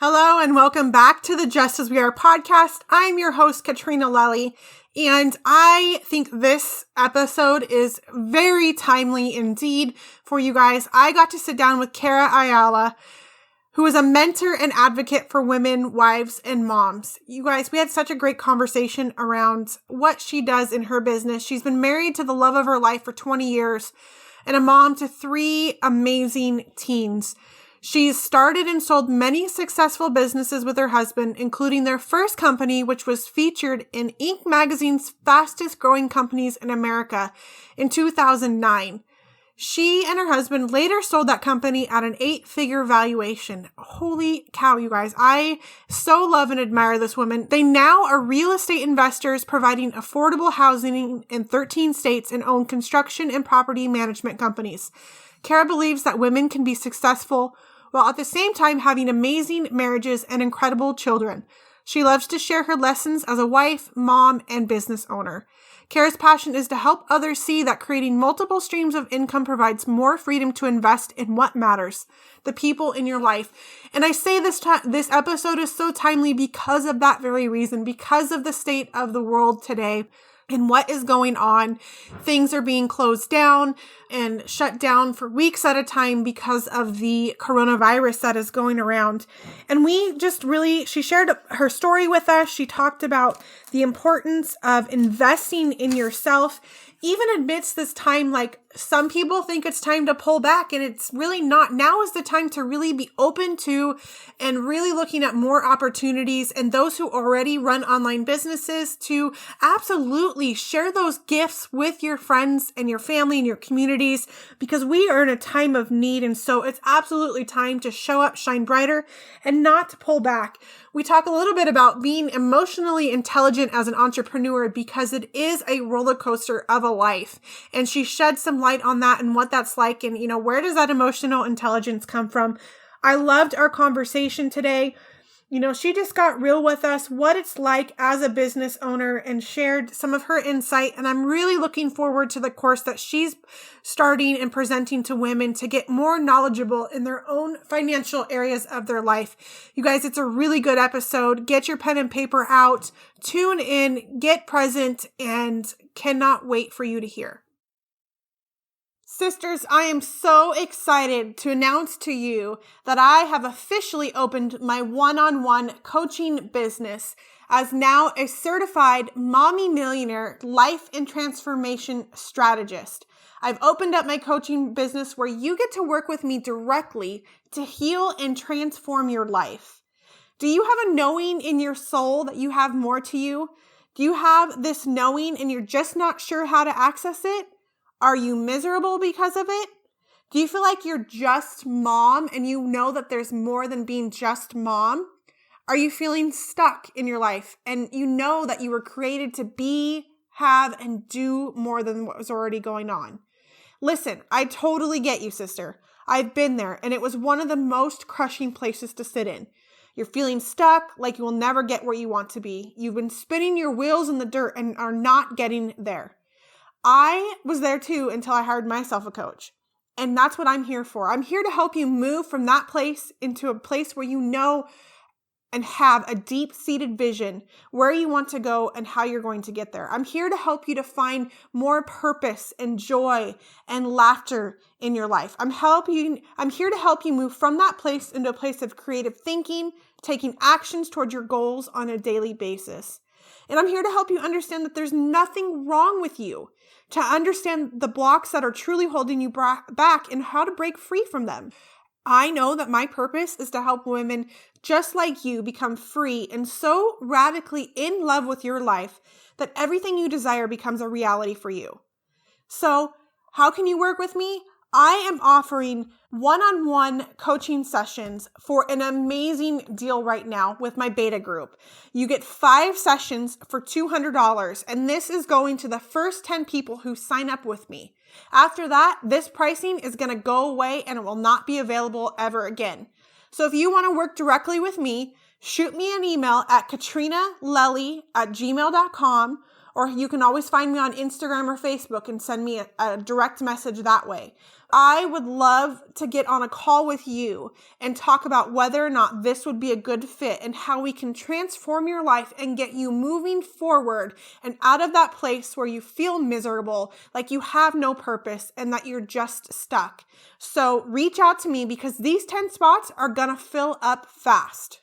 Hello and welcome back to the Just As We Are podcast. I'm your host, Katrina Lelly, and I think this episode is very timely indeed for you guys. I got to sit down with Ayala, who is a mentor and advocate for women, wives, and moms. You guys, we had such a great conversation around what she does in her business. She's been married to the love of her life for 20 years and a mom to 3 amazing teens. She's started and sold many successful businesses with her husband, including their first company, which was featured in Inc. magazine's fastest growing companies in America in 2009. She and her husband later sold that company at an 8-figure valuation. Holy cow, you guys. I so love and admire this woman. They now are real estate investors providing affordable housing in 13 states and own construction and property management companies. Kara believes that women can be successful while at the same time having amazing marriages and incredible children. She loves to share her lessons as a wife, mom, and business owner. Kara's passion is to help others see that creating multiple streams of income provides more freedom to invest in what matters, the people in your life. And I say this episode is so timely because of that very reason, because of the state of the world today. And what is going on. Things are being closed down and shut down for weeks at a time because of the coronavirus that is going around. And she shared her story with us. She talked about the importance of investing in yourself, even amidst this time. Like, some people think it's time to pull back, and it's really not. Now is the time to really be open to and really looking at more opportunities, and those who already run online businesses to absolutely share those gifts with your friends and your family and your communities, because we are in a time of need. And so it's absolutely time to show up, shine brighter, and not to pull back. We talk a little bit about being emotionally intelligent as an entrepreneur because it is a roller coaster of a life. And she shed some light on that and what that's like, and where does that emotional intelligence come from. I loved our conversation today. She just got real with us, what it's like as a business owner, and shared some of her insight. And I'm really looking forward to the course that she's starting and presenting to women to get more knowledgeable in their own financial areas of their life. You guys, it's a really good episode. Get your pen and paper out, tune in, get present, and cannot wait for you to hear. Sisters, I am so excited to announce to you that I have officially opened my one-on-one coaching business as now a certified Mommy Millionaire life and transformation strategist. I've opened up my coaching business where you get to work with me directly to heal and transform your life. Do you have a knowing in your soul that you have more to you? Do you have this knowing and you're just not sure how to access it? Are you miserable because of it? Do you feel like you're just mom and you know that there's more than being just mom? Are you feeling stuck in your life and you know that you were created to be, have, and do more than what was already going on? Listen, I totally get you, sister. I've been there, and it was one of the most crushing places to sit in. You're feeling stuck, like you will never get where you want to be. You've been spinning your wheels in the dirt and are not getting there. I was there too until I hired myself a coach. And that's what I'm here for. I'm here to help you move from that place into a place where you know and have a deep-seated vision where you want to go and how you're going to get there. I'm here to help you to find more purpose and joy and laughter in your life. I'm here to help you move from that place into a place of creative thinking, taking actions towards your goals on a daily basis. And I'm here to help you understand that there's nothing wrong with you, to understand the blocks that are truly holding you back and how to break free from them. I know that my purpose is to help women just like you become free and so radically in love with your life that everything you desire becomes a reality for you. So, how can you work with me? I am offering one-on-one coaching sessions for an amazing deal right now with my beta group. You get 5 sessions for $200, and this is going to the first 10 people who sign up with me. After that, this pricing is going to go away and it will not be available ever again. So if you want to work directly with me, shoot me an email at katrinalelly@gmail.com, or you can always find me on Instagram or Facebook and send me a direct message that way. I would love to get on a call with you and talk about whether or not this would be a good fit and how we can transform your life and get you moving forward and out of that place where you feel miserable, like you have no purpose and that you're just stuck. So reach out to me because these 10 spots are gonna fill up fast.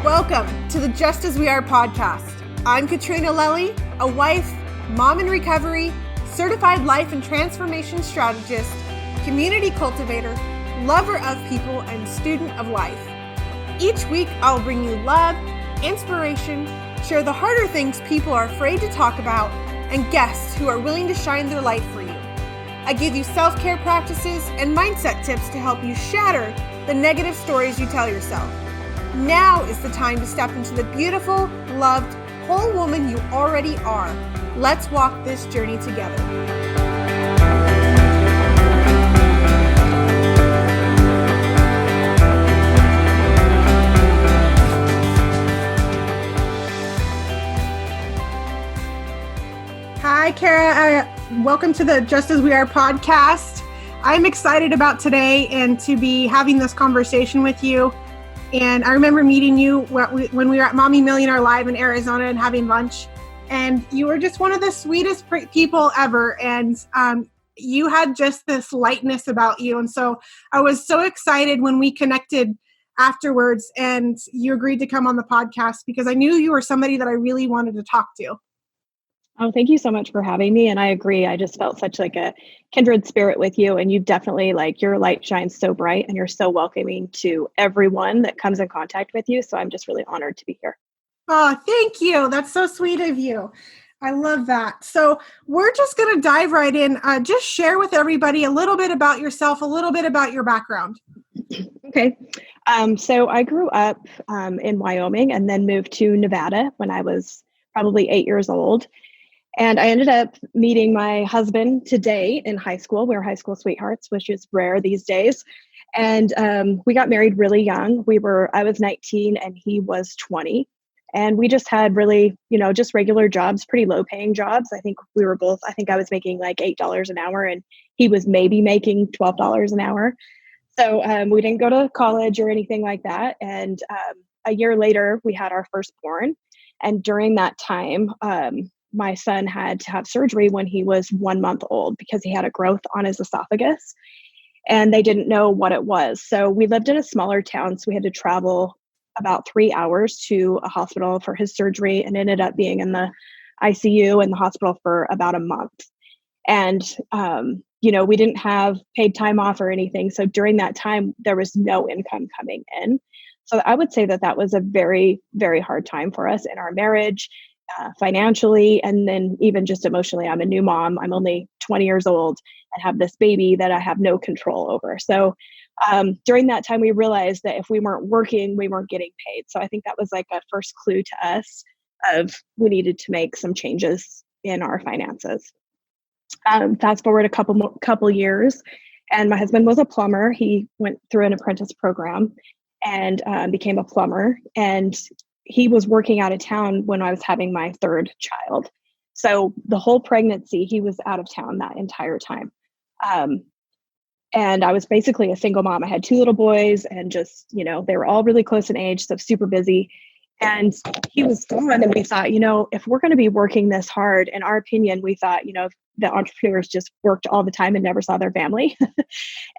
Welcome to the Just As We Are podcast. I'm Katrina Lelly, a wife, mom in recovery, certified life and transformation strategist, community cultivator, lover of people, and student of life. Each week, I'll bring you love, inspiration, share the harder things people are afraid to talk about, and guests who are willing to shine their light for you. I give you self-care practices and mindset tips to help you shatter the negative stories you tell yourself. Now is the time to step into the beautiful, loved, whole woman you already are. Let's walk this journey together. Hi, Kara. Welcome to the Just As We Are podcast. I'm excited about today and to be having this conversation with you. And I remember meeting you when we were at Mommy Millionaire Live in Arizona and having lunch. And you were just one of the sweetest people ever. And you had just this lightness about you. And so I was so excited when we connected afterwards and you agreed to come on the podcast because I knew you were somebody that I really wanted to talk to. Oh, thank you so much for having me. And I agree. I just felt such like a kindred spirit with you. And you definitely your light shines so bright and you're so welcoming to everyone that comes in contact with you. So I'm just really honored to be here. Oh, thank you. That's so sweet of you. I love that. So we're just going to dive right in. Just share with everybody a little bit about yourself, a little bit about your background. Okay. So I grew up in Wyoming and then moved to Nevada when I was probably 8 years old. And I ended up meeting my husband today in high school. We were high school sweethearts, which is rare these days. And we got married really young. I was 19 and he was 20. And we just had really, just regular jobs, pretty low paying jobs. I think I was making like $8 an hour and he was maybe making $12 an hour. So we didn't go to college or anything like that. And a year later, we had our firstborn. And during that time, my son had to have surgery when he was 1 month old because he had a growth on his esophagus and they didn't know what it was. So we lived in a smaller town. So we had to travel about 3 hours to a hospital for his surgery and ended up being in the ICU in the hospital for about a month. And, we didn't have paid time off or anything. So during that time, there was no income coming in. So I would say that was a very, very hard time for us in our marriage. Financially, and then even just emotionally. I'm a new mom. I'm only 20 years old and have this baby that I have no control over. So during that time, we realized that if we weren't working, we weren't getting paid. So I think that was like a first clue to us of we needed to make some changes in our finances. Fast forward a couple years, and my husband was a plumber. He went through an apprentice program and became a plumber. And he was working out of town when I was having my third child. So the whole pregnancy, he was out of town that entire time. And I was basically a single mom. I had 2 little boys and just, they were all really close in age, so super busy. And he was gone. And we thought, if we're going to be working this hard, in our opinion, we thought, the entrepreneurs just worked all the time and never saw their family.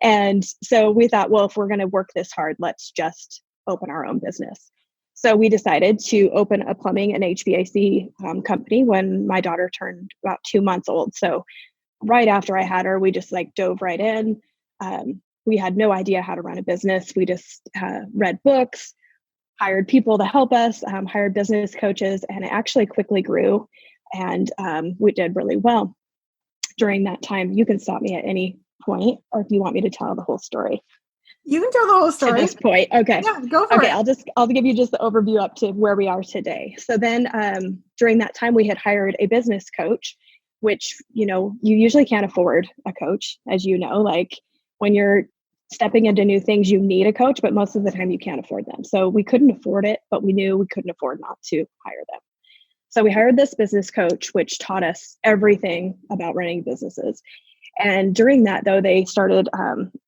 And so we thought, well, if we're going to work this hard, let's just open our own business. So we decided to open a plumbing and HVAC company when my daughter turned about 2 months old. So right after I had her, we just dove right in. We had no idea how to run a business. We just read books, hired people to help us, hired business coaches, and it actually quickly grew. And we did really well during that time. You can stop me at any point, or if you want me to tell the whole story. You can tell the whole story. To this point. Okay. Yeah, go for it. I'll give you just the overview up to where we are today. So then during that time, we had hired a business coach, which, you usually can't afford a coach, as you know, when you're stepping into new things, you need a coach, but most of the time you can't afford them. So we couldn't afford it, but we knew we couldn't afford not to hire them. So we hired this business coach, which taught us everything about running businesses. And during that, though, they started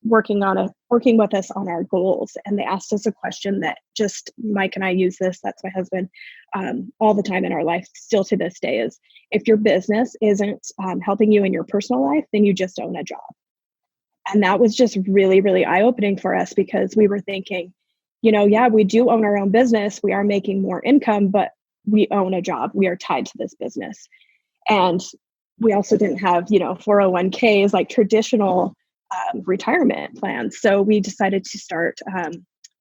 working with us on our goals. And they asked us a question that just Mike and I use this, that's my husband, all the time in our life, still to this day, is if your business isn't helping you in your personal life, then you just own a job. And that was just really, really eye-opening for us, because we were thinking, yeah, we do own our own business. We are making more income, but we own a job. We are tied to this business. And we also didn't have, 401ks, like traditional retirement plans. So we decided to start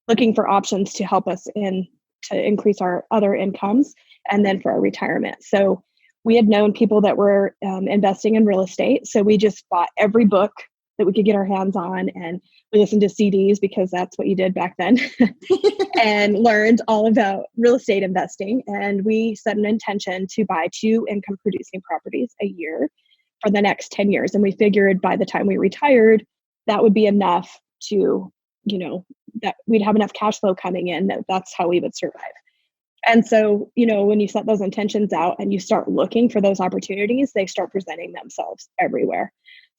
looking for options to help us to increase our other incomes and then for our retirement. So we had known people that were investing in real estate. So we just bought every book that we could get our hands on, and we listened to CDs because that's what you did back then, and learned all about real estate investing. And we set an intention to buy 2 income producing properties a year for the next 10 years. And we figured by the time we retired, that would be enough to, that we'd have enough cash flow coming in that's how we would survive. And so, when you set those intentions out and you start looking for those opportunities, they start presenting themselves everywhere.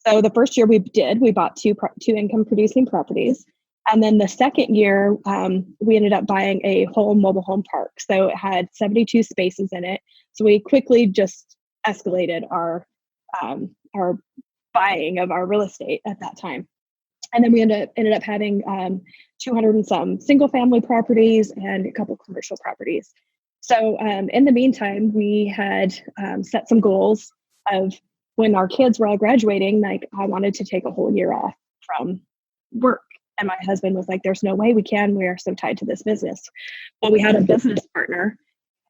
So the first year we bought two income producing properties. And then the second year, we ended up buying a whole mobile home park. So it had 72 spaces in it. So we quickly just escalated our buying of our real estate at that time. And then we ended up having 200 and some single family properties and a couple commercial properties. So in the meantime, we had set some goals of when our kids were all graduating, like I wanted to take a whole year off from work. And my husband was like, there's no way we can. We are so tied to this business. Well, we had a business partner.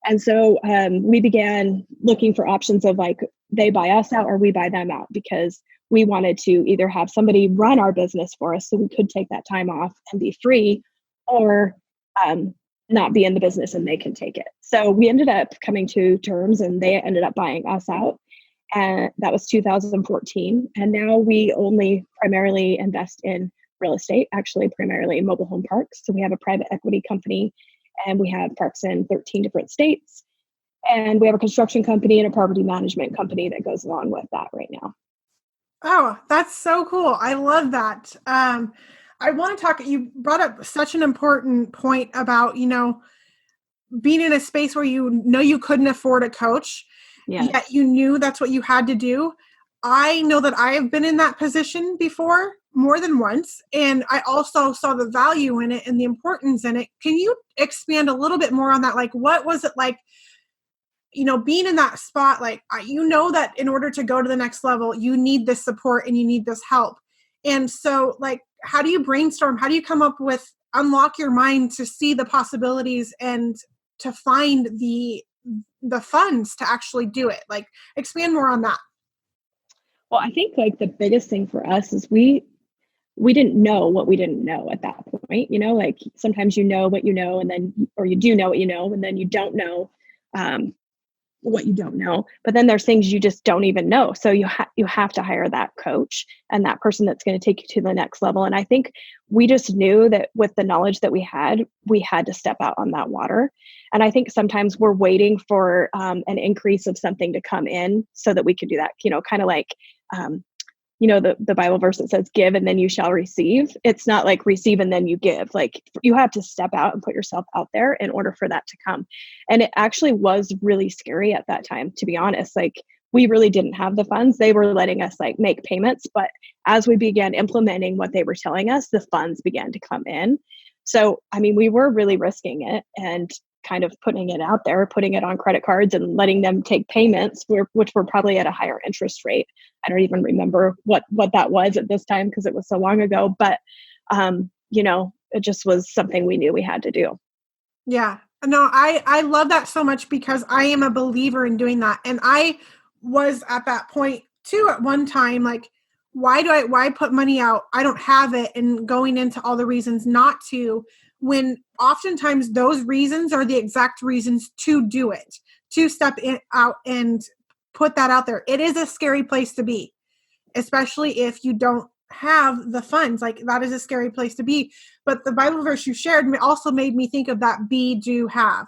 And so we began looking for options of like, they buy us out or we buy them out, because we wanted to either have somebody run our business for us so we could take that time off and be free, or not be in the business and they can take it. So we ended up coming to terms and they ended up buying us out. And that was 2014. And now we only primarily invest in real estate, actually primarily in mobile home parks. So we have a private equity company and we have parks in 13 different states. And we have a construction company and a property management company that goes along with that right now. Oh, that's so cool. I love that. I want to talk, you brought up such an important point about, being in a space where you couldn't afford a coach. Yes. Yet you knew that's what you had to do. I know that I have been in that position before more than once. And I also saw the value in it and the importance in it. Can you expand a little bit more on that? Like, what was it like, being in that spot? Like, that in order to go to the next level, you need this support and you need this help. And so like, how do you brainstorm? How do you come up with, unlock your mind to see the possibilities and to find the funds to actually do it? Like, expand more on that. Well, I think like the biggest thing for us is we didn't know what we didn't know at that point. Like sometimes you know what you know, and then, or you do know what you know, and then you don't know what you don't know. But then there's things you just don't even know. So you have to hire that coach and that person that's going to take you to the next level. And I think we just knew that with the knowledge that we had to step out on that water. And I think sometimes we're waiting for an increase of something to come in so that we could do that, kind of like, the Bible verse that says, give and then you shall receive. It's not like receive and then you give. Like you have to step out and put yourself out there in order for that to come. And it actually was really scary at that time, to be honest. Like we really didn't have the funds. They were letting us like make payments. But as we began implementing what they were telling us, the funds began to come in. So, we were really risking it and kind of putting it out there, putting it on credit cards and letting them take payments, which were probably at a higher interest rate. I don't even remember what that was at this time because it was so long ago, but it just was something we knew we had to do. Yeah, no, I love that so much because I am a believer in doing that. And I was at that point too at one time, like, why put money out? I don't have it, and going into all the reasons not to, when oftentimes those reasons are the exact reasons to do it, to step out and put that out there. It is a scary place to be, especially if you don't have the funds. Like, that is a scary place to be. But the Bible verse you shared also made me think of that be, do, have.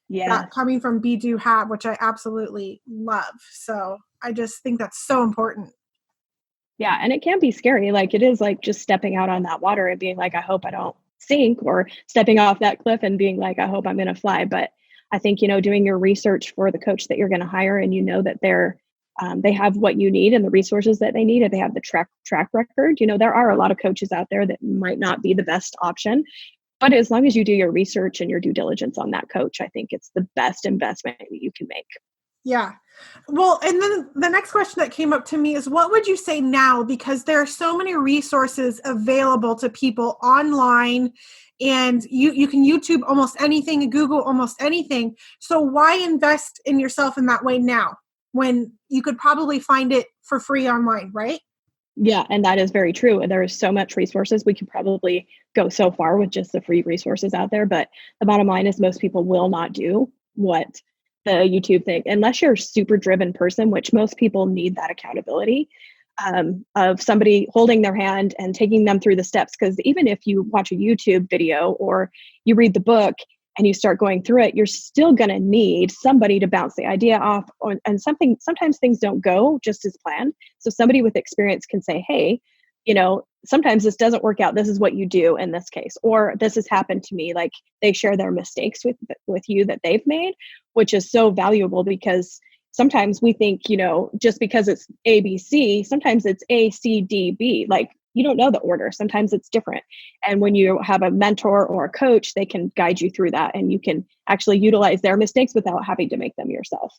Yeah. That coming from be, do, have, which I absolutely love. So I just think that's so important. Yeah. And it can be scary. Like, it is like just stepping out on that water and being like, I hope I don't sink, or stepping off that cliff and being like, I hope I'm going to fly. But I think, doing your research for the coach that you're going to hire, and that they have what you need and the resources that they need, and they have the track record. There are a lot of coaches out there that might not be the best option, but as long as you do your research and your due diligence on that coach, I think it's the best investment that you can make. Yeah. Well, and then the next question that came up to me is, what would you say now? Because there are so many resources available to people online, and you can YouTube almost anything, Google almost anything. So why invest in yourself in that way now, when you could probably find it for free online, right? Yeah, and that is very true. And there is so much resources. We could probably go so far with just the free resources out there. But the bottom line is most people will not do what the YouTube thing, unless you're a super driven person, which most people need that accountability of somebody holding their hand and taking them through the steps. Because even if you watch a YouTube video or you read the book and you start going through it, you're still going to need somebody to bounce the idea off. And sometimes things don't go just as planned. So somebody with experience can say, hey, sometimes this doesn't work out. This is what you do in this case, or this has happened to me. Like, they share their mistakes with you that they've made, which is so valuable, because sometimes we think, just because it's ABC, sometimes it's ACDB. Like, you don't know the order. Sometimes it's different. And when you have a mentor or a coach, they can guide you through that, and you can actually utilize their mistakes without having to make them yourself.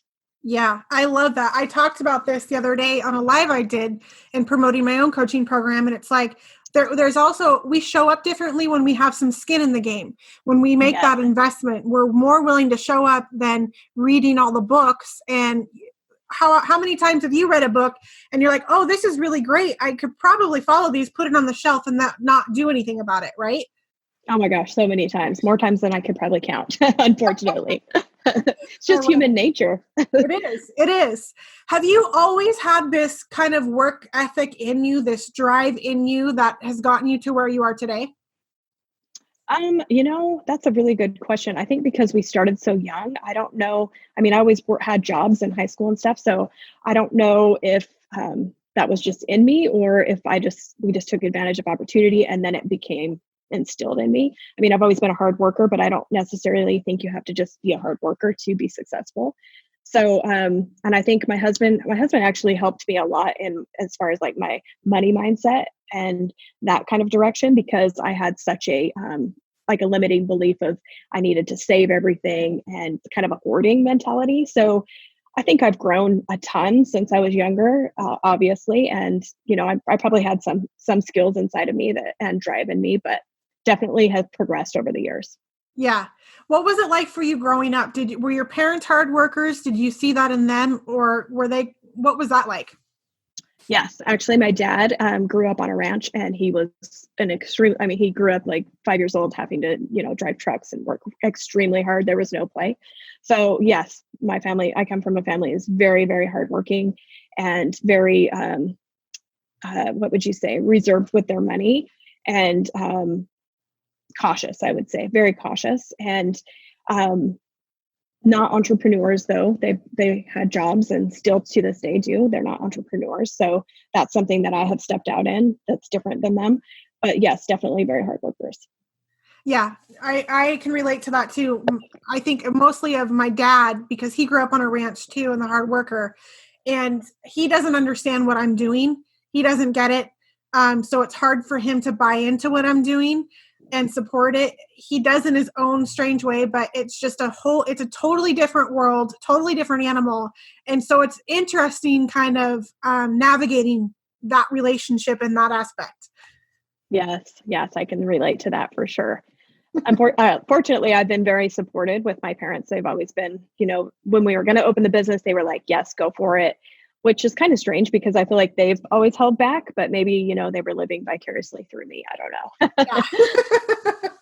Yeah, I love that. I talked about this the other day on a live I did in promoting my own coaching program. And it's like, there's also, we show up differently when we have some skin in the game. When we make that investment, we're more willing to show up than reading all the books. And how many times have you read a book and you're like, oh, this is really great, I could probably follow these, put it on the shelf, and not do anything about it, right? Oh my gosh, so many times, more times than I could probably count, unfortunately. It's just human nature. It is. Have you always had this kind of work ethic in you, this drive in you that has gotten you to where you are today? That's a really good question. I think because we started so young, I don't know. I mean, I always had jobs in high school and stuff, so I don't know if that was just in me, or if we just took advantage of opportunity and then it became instilled in me. I mean, I've always been a hard worker, but I don't necessarily think you have to just be a hard worker to be successful. So, and I think my husband actually helped me a lot in as far as like my money mindset and that kind of direction, because I had such a like a limiting belief of I needed to save everything and kind of a hoarding mentality. So I think I've grown a ton since I was younger, obviously, and I probably had some skills inside of me and drive in me, but definitely has progressed over the years. Yeah. What was it like for you growing up? Were your parents hard workers? Did you see that in them, or what was that like? Yes, actually, my dad grew up on a ranch, and he was he grew up like 5 years old, having to, drive trucks and work extremely hard. There was no play. So yes, I come from a family is very, very hardworking and very, what would you say, reserved with their money, and cautious, I would say, very cautious, and not entrepreneurs, though. They had jobs and still to this day do. They're not entrepreneurs. So that's something that I have stepped out in that's different than them. But yes, definitely very hard workers. Yeah, I can relate to that too. I think mostly of my dad, because he grew up on a ranch too and the hard worker, and he doesn't understand what I'm doing. He doesn't get it. So it's hard for him to buy into what I'm doing and support it. He does in his own strange way, but it's just it's a totally different world, totally different animal. And so it's interesting kind of navigating that relationship in that aspect. Yes, I can relate to that for sure. Fortunately, I've been very supported with my parents. They've always been, when we were going to open the business, they were like, yes, go for it, which is kind of strange because I feel like they've always held back, but maybe, they were living vicariously through me. I don't know. Yeah.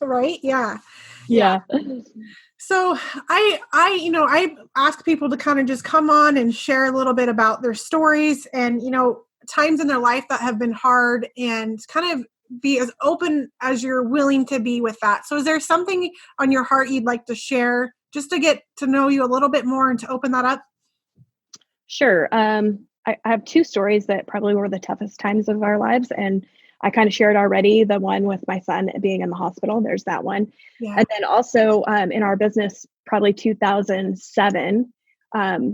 Right? Yeah. Yeah. So I ask people to kind of just come on and share a little bit about their stories. And, times in their life that have been hard and kind of be as open as you're willing to be with that. So is there something on your heart you'd like to share just to get to know you a little bit more and to open that up? Sure. I have two stories that probably were the toughest times of our lives. And I kind of shared already the one with my son being in the hospital. There's that one. Yeah. And then also in our business, probably 2007,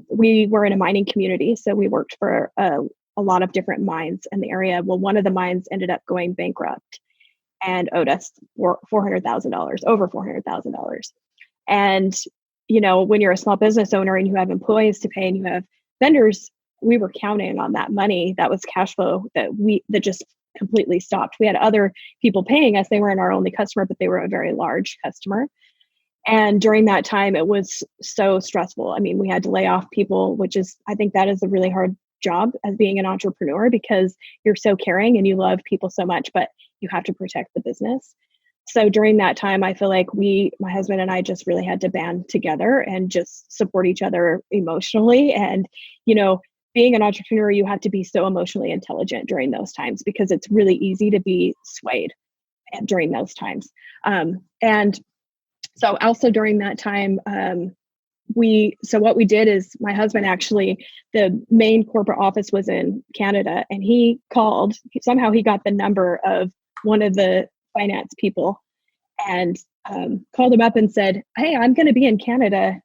we were in a mining community. So we worked for a lot of different mines in the area. Well, one of the mines ended up going bankrupt and owed us $400,000, over $400,000. And, when you're a small business owner and you have employees to pay and you have vendors, we were counting on that money. That was cash flow that just completely stopped. We had other people paying us. They weren't our only customer, but they were a very large customer. And during that time, it was so stressful. I mean, we had to lay off people, I think that is a really hard job as being an entrepreneur, because you're so caring and you love people so much, but you have to protect the business. So during that time, I feel like my husband and I just really had to band together and just support each other emotionally. And, being an entrepreneur, you have to be so emotionally intelligent during those times, because it's really easy to be swayed during those times. And so also during that time, what we did is my husband actually, the main corporate office was in Canada, and he called, somehow he got the number of one of the finance people and called him up and said, "Hey, I'm going to be in Canada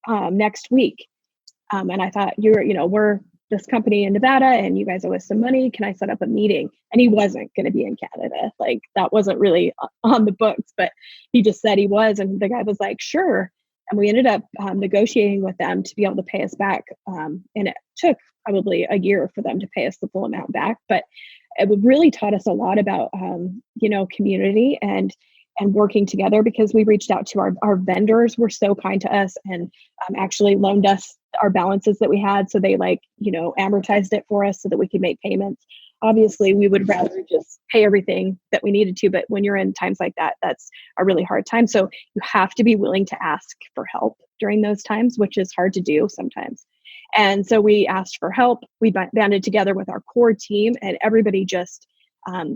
next week." And I thought, we're this company in Nevada and you guys owe us some money. Can I set up a meeting? And he wasn't going to be in Canada. Like, that wasn't really on the books, but he just said he was. And the guy was like, sure. And we ended up negotiating with them to be able to pay us back. And it took probably a year for them to pay us the full amount back. But it really taught us a lot about, community and working together, because we reached out to our vendors were so kind to us and actually loaned us our balances that we had. So they amortized it for us so that we could make payments. Obviously, we would rather just pay everything that we needed to. But when you're in times like that, that's a really hard time. So you have to be willing to ask for help during those times, which is hard to do sometimes. And so we asked for help. We banded together with our core team, and everybody just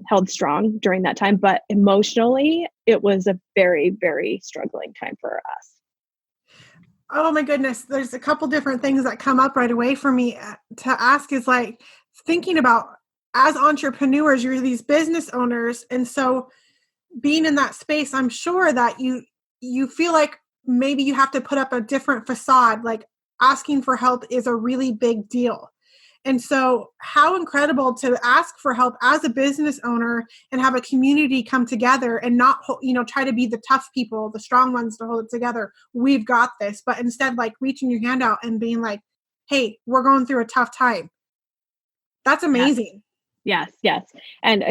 held strong during that time. But emotionally, it was a very, very struggling time for us. Oh my goodness. There's a couple different things that come up right away for me to ask is like thinking about, as entrepreneurs, you're these business owners. And so being in that space, I'm sure that you feel like maybe you have to put up a different facade, like asking for help is a really big deal. And so how incredible to ask for help as a business owner and have a community come together and not, try to be the tough people, the strong ones to hold it together. We've got this, but instead like reaching your hand out and being like, hey, we're going through a tough time. That's amazing. Yes. And,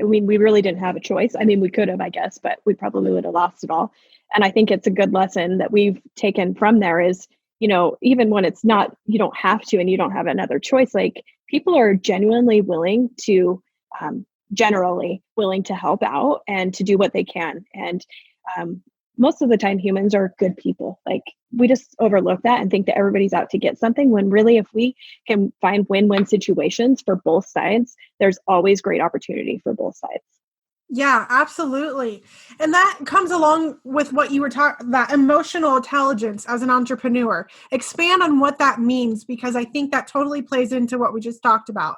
we really didn't have a choice. I mean, we could have, I guess, but we probably would have lost it all. And I think it's a good lesson that we've taken from there is, even when it's not, you don't have to, and you don't have another choice, like people are genuinely willing to, generally willing to help out and to do what they can. And most of the time humans are good people. Like, we just overlook that and think that everybody's out to get something, when really, if we can find win-win situations for both sides, there's always great opportunity for both sides. Yeah, absolutely. And that comes along with what you were talking, that emotional intelligence as an entrepreneur. Expand on what that means, because I think that totally plays into what we just talked about.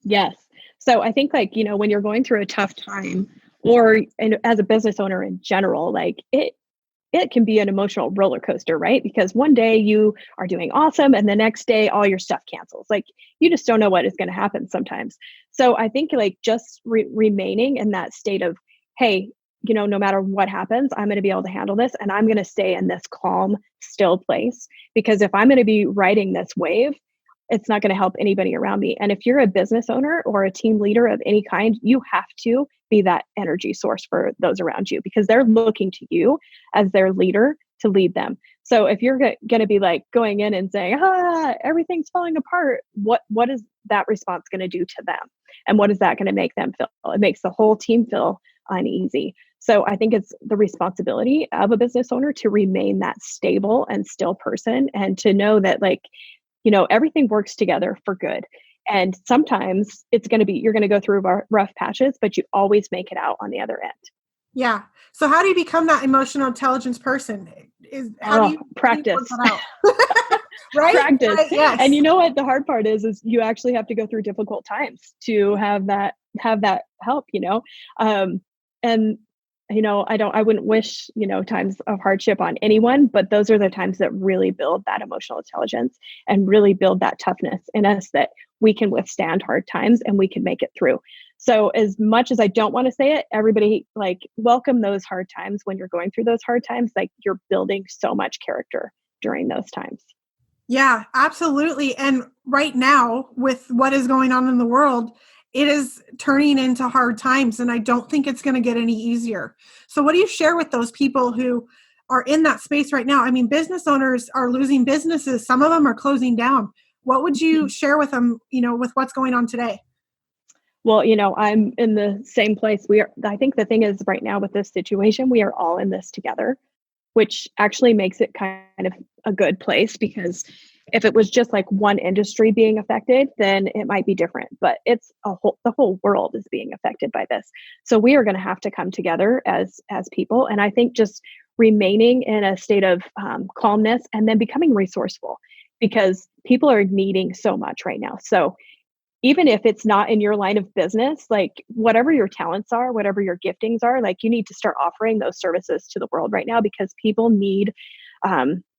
Yes. So I think when you're going through a tough time, or as a business owner in general, like it can be an emotional roller coaster, right? Because one day you are doing awesome and the next day all your stuff cancels. Like, you just don't know what is going to happen sometimes. So I think just remaining in that state of, hey, no matter what happens, I'm going to be able to handle this, and I'm going to stay in this calm, still place. Because if I'm going to be riding this wave, it's not going to help anybody around me. And if you're a business owner or a team leader of any kind, you have to be that energy source for those around you, because they're looking to you as their leader to lead them. So if you're going to be like going in and saying, everything's falling apart, what is that response going to do to them? And what is that going to make them feel? It makes the whole team feel uneasy. So I think it's the responsibility of a business owner to remain that stable and still person, and to know that everything works together for good. And sometimes you're going to go through rough patches, but you always make it out on the other end. Yeah. So how do you become that emotional intelligence person? How do you Practice. work that out? Right? Practice. Right, yes. And you know what the hard part is you actually have to go through difficult times to have that help, and I wouldn't wish, times of hardship on anyone, but those are the times that really build that emotional intelligence and really build that toughness in us that we can withstand hard times and we can make it through. So as much as I don't want to say it, everybody welcome those hard times. When you're going through those hard times, you're building so much character during those times. Yeah, absolutely. And right now, with what is going on in the world, it is turning into hard times. And I don't think it's going to get any easier. So what do you share with those people who are in that space right now? I mean, business owners are losing businesses. Some of them are closing down. What would you share with them, with what's going on today? Well, I'm in the same place. I think the thing is right now with this situation, we are all in this together, which actually makes it kind of a good place, because if it was just like one industry being affected, then it might be different, but the whole world is being affected by this. So we are going to have to come together as people. And I think just remaining in a state of calmness and then becoming resourceful, because people are needing so much right now. So even if it's not in your line of business, whatever your talents are, whatever your giftings are, you need to start offering those services to the world right now, because people need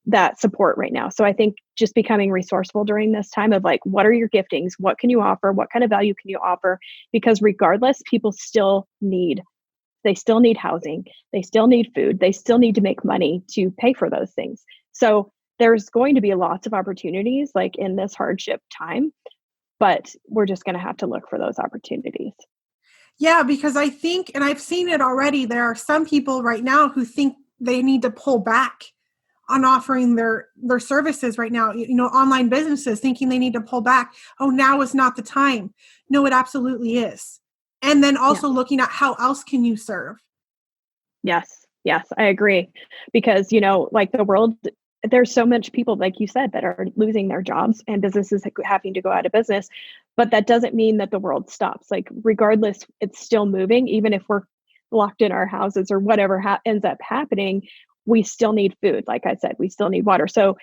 that support right now. So I think just becoming resourceful during this time of what are your giftings? What can you offer? What kind of value can you offer? Because regardless, people they still need housing. They still need food. They still need to make money to pay for those things. So there's going to be lots of opportunities in this hardship time, but we're just going to have to look for those opportunities. Yeah, because I think, and I've seen it already, there are some people right now who think they need to pull back on offering their services right now, online businesses thinking they need to pull back. Oh, now is not the time. No, it absolutely is. And then also looking at how else can you serve? Yes, I agree. Because, the world, there's so much people, like you said, that are losing their jobs and businesses having to go out of business. But that doesn't mean that the world stops. Regardless, it's still moving. Even if we're locked in our houses or whatever ends up happening, we still need food. Like I said, we still need water. So,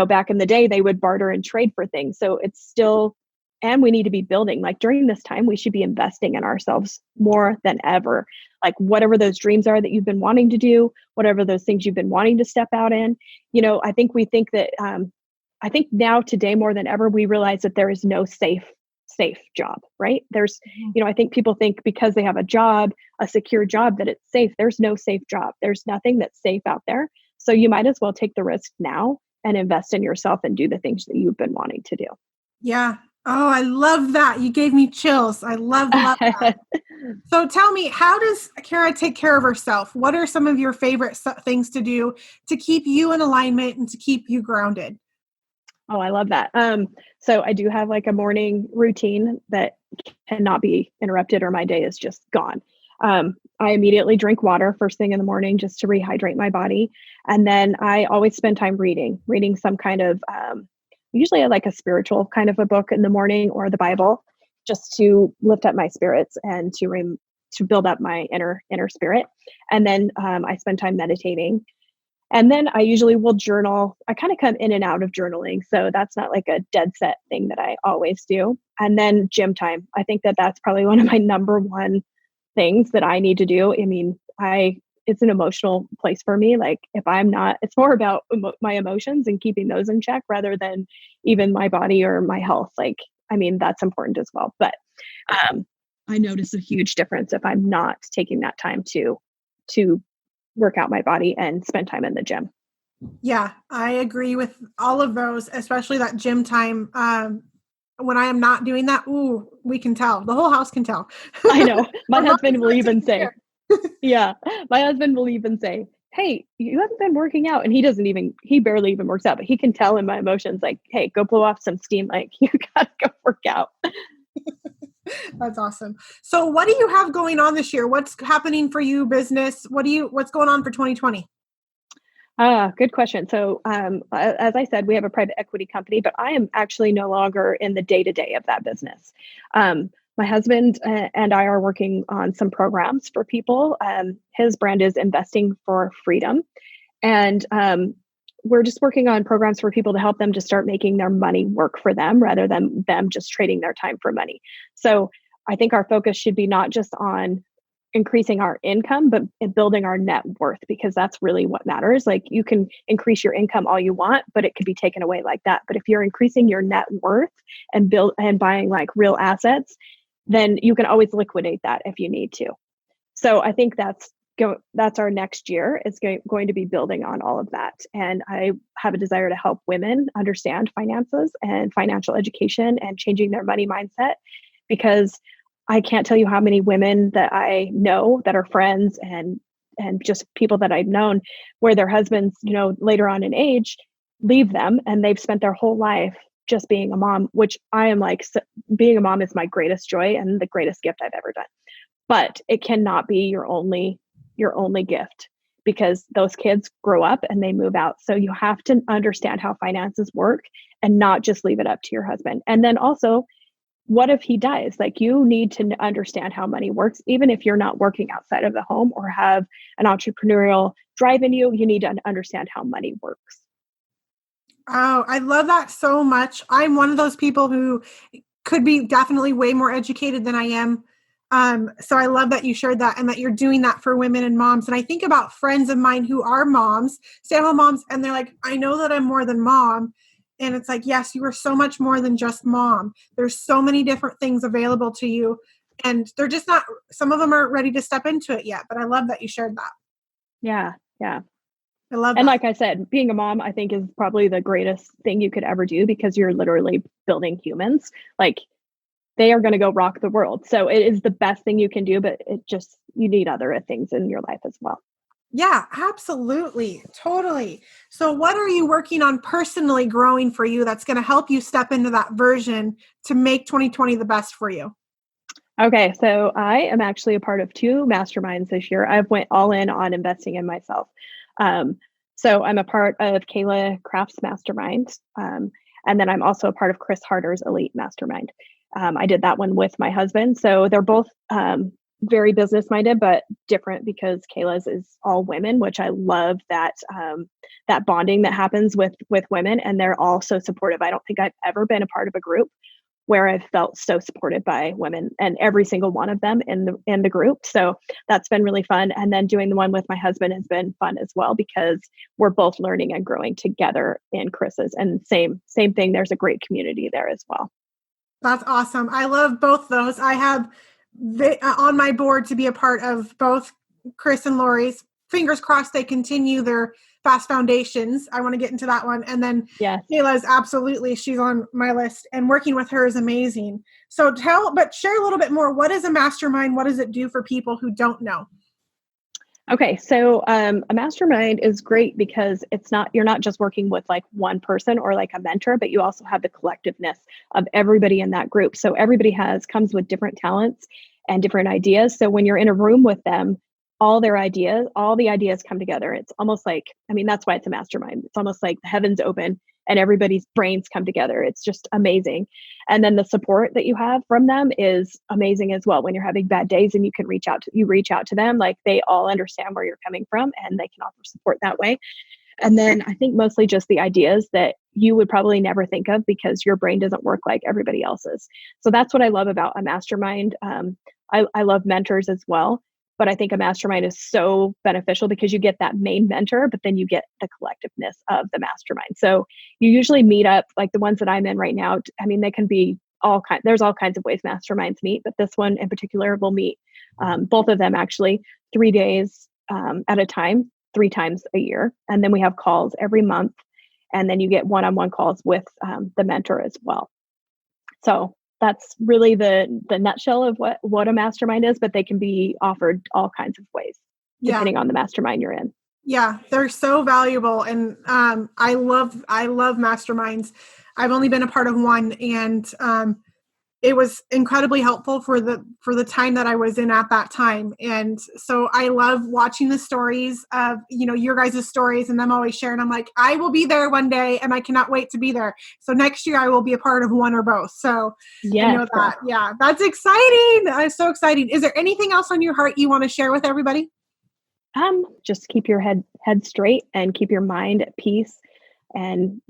back in the day, they would barter and trade for things. So it's still, and we need to be building. During this time, we should be investing in ourselves more than ever. Whatever those dreams are that you've been wanting to do, whatever those things you've been wanting to step out in, I think we think that, I think now today more than ever, we realize that there is no safe job, right? There's, I think people think because they have a secure job, that it's safe. There's no safe job. There's nothing that's safe out there. So you might as well take the risk now and invest in yourself and do the things that you've been wanting to do. Yeah. Oh, I love that. You gave me chills. I love that. So tell me, how does Kara take care of herself? What are some of your favorite things to do to keep you in alignment and to keep you grounded? Oh, I love that. So I do have a morning routine that cannot be interrupted or my day is just gone. I immediately drink water first thing in the morning just to rehydrate my body. And then I always spend time reading some kind of, usually I like a spiritual kind of a book in the morning or the Bible, just to lift up my spirits and to build up my inner spirit. And then I spend time meditating. And then I usually will journal. I kind of come in and out of journaling. So that's not a dead set thing that I always do. And then gym time. I think that that's probably one of my number one things that I need to do. I mean, it's an emotional place for me. If I'm not, it's more about my emotions and keeping those in check rather than even my body or my health. That's important as well. But I notice a huge difference if I'm not taking that time to work out my body and spend time in the gym. Yeah, I agree with all of those, especially that gym time. When I am not doing that, ooh, we can tell. The whole house can tell. I know. My husband will even say, my husband will even say, hey, you haven't been working out. And he barely even works out, but he can tell in my emotions, hey, go blow off some steam. You got to go work out. That's awesome. So what do you have going on this year? What's happening for you, business? What's going on for 2020? Good question. So, as I said, we have a private equity company, but I am actually no longer in the day to day of that business. My husband and I are working on some programs for people. His brand is Investing for Freedom. And we're just working on programs for people to help them to start making their money work for them rather than them just trading their time for money. So I think our focus should be not just on increasing our income, but in building our net worth, because that's really what matters. Like you can increase your income all you want, but it could be taken away like that. But if you're increasing your net worth and build and buying like real assets, then you can always liquidate that if you need to. So I think that's our next year. It's going to be building on all of that. And I have a desire to help women understand finances and financial education and changing their money mindset, because I can't tell you how many women that I know that are friends and just people that I've known where their husbands, later on in age, leave them and they've spent their whole life just being a mom, which I am like, being a mom is my greatest joy and the greatest gift I've ever done. But it cannot be your only gift, because those kids grow up and they move out. So you have to understand how finances work and not just leave it up to your husband. And then also, what if he dies? Like you need to understand how money works, even if you're not working outside of the home or have an entrepreneurial drive in you, you need to understand how money works. Oh, I love that so much. I'm one of those people who could be definitely way more educated than I am. So I love that you shared that and that you're doing that for women and moms. And I think about friends of mine who are moms, stay-at-home moms, and they're like, I know that I'm more than mom. And it's like, yes, you are so much more than just mom. There's so many different things available to you. And they're just not, some of them aren't ready to step into it yet. But I love that you shared that. Yeah. Yeah. I love And that. like I said, being a mom, I think is probably the greatest thing you could ever do, because you're literally building humans. Like they are going to go rock the world. So it is the best thing you can do, but you need other things in your life as well. Yeah, absolutely. Totally. So what are you working on personally growing for you that's going to help you step into that version to make 2020 the best for you? Okay, so I am actually a part of 2 masterminds this year. I've went all in on investing in myself. So I'm a part of Kayla Craft's mastermind. And then I'm also a part of Chris Harder's elite mastermind. I did that one with my husband. So they're both very business minded, but different, because Kayla's is all women, which I love that that bonding that happens with women, and they're all so supportive. I don't think I've ever been a part of a group where I've felt so supported by women, and every single one of them in the group. So that's been really fun. And then doing the one with my husband has been fun as well, because we're both learning and growing together in Chris's. And same thing. There's a great community there as well. That's awesome. I love both those. I have on my board to be a part of both Chris and Lori's. Fingers crossed they continue their fast foundations. I want to get into that one. And then Yes. Kayla's absolutely, she's on my list, and working with her is amazing. So share a little bit more. What is a mastermind? What does it do for people who don't know? Okay, so a mastermind is great because you're not just working with like one person or like a mentor, but you also have the collectiveness of everybody in that group. So everybody comes with different talents and different ideas. So when you're in a room with them, all the ideas come together. It's almost like, I mean, that's why it's a mastermind. It's almost like the heavens open and everybody's brains come together. It's just amazing. And then the support that you have from them is amazing as well. When you're having bad days and you reach out to them, like they all understand where you're coming from and they can offer support that way. And then I think mostly just the ideas that you would probably never think of because your brain doesn't work like everybody else's. So that's what I love about a mastermind. I love mentors as well. But I think a mastermind is so beneficial because you get that main mentor, but then you get the collectiveness of the mastermind. So you usually meet up, like the ones that I'm in right now. I mean, they can be there's all kinds of ways masterminds meet, but this one in particular will meet both of them actually 3 days at a time, 3 times a year. And then we have calls every month. And then you get one-on-one calls with the mentor as well. So that's really the nutshell of what a mastermind is, but they can be offered all kinds of ways depending on the mastermind you're in. Yeah, they're so valuable. And I love masterminds. I've only been a part of one, and it was incredibly helpful for the time that I was in at that time. And so I love watching the stories of, your guys' stories and them always sharing. I'm like, I will be there one day and I cannot wait to be there. So next year I will be a part of one or both. So Yes, I know that. Yeah, that's exciting. That's so exciting. Is there anything else on your heart you want to share with everybody? Just keep your head straight and keep your mind at peace, and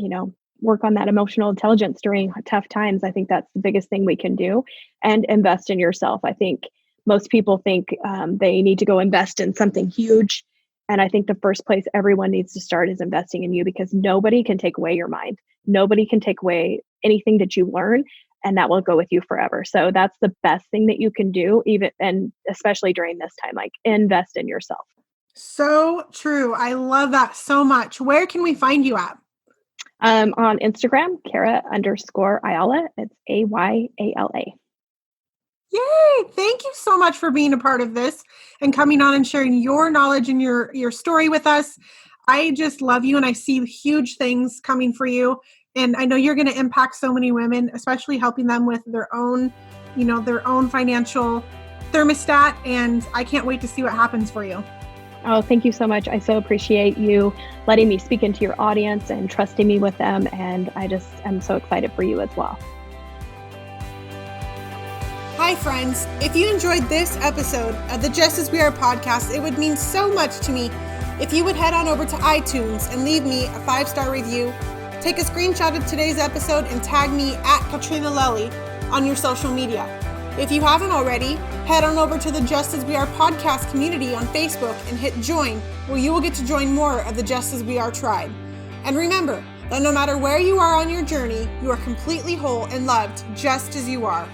work on that emotional intelligence during tough times. I think that's the biggest thing we can do, and invest in yourself. I think most people think they need to go invest in something huge. And I think the first place everyone needs to start is investing in you, because nobody can take away your mind. Nobody can take away anything that you learn, and that will go with you forever. So that's the best thing that you can do, even and especially during this time, like invest in yourself. So true. I love that so much. Where can we find you at? On Instagram, Kara_Ayala. It's Ayala. Yay! Thank you so much for being a part of this and coming on and sharing your knowledge and your story with us. I just love you, and I see huge things coming for you. And I know you're going to impact so many women, especially helping them with their own financial thermostat. And I can't wait to see what happens for you. Oh, thank you so much. I so appreciate you letting me speak into your audience and trusting me with them. And I'm so excited for you as well. Hi, friends. If you enjoyed this episode of the Just As We Are podcast, it would mean so much to me if you would head on over to iTunes and leave me a 5-star review. Take a screenshot of today's episode and tag me at Katrina Lelly on your social media. If you haven't already, head on over to the Just As We Are podcast community on Facebook and hit join, where you will get to join more of the Just As We Are tribe. And remember that no matter where you are on your journey, you are completely whole and loved just as you are.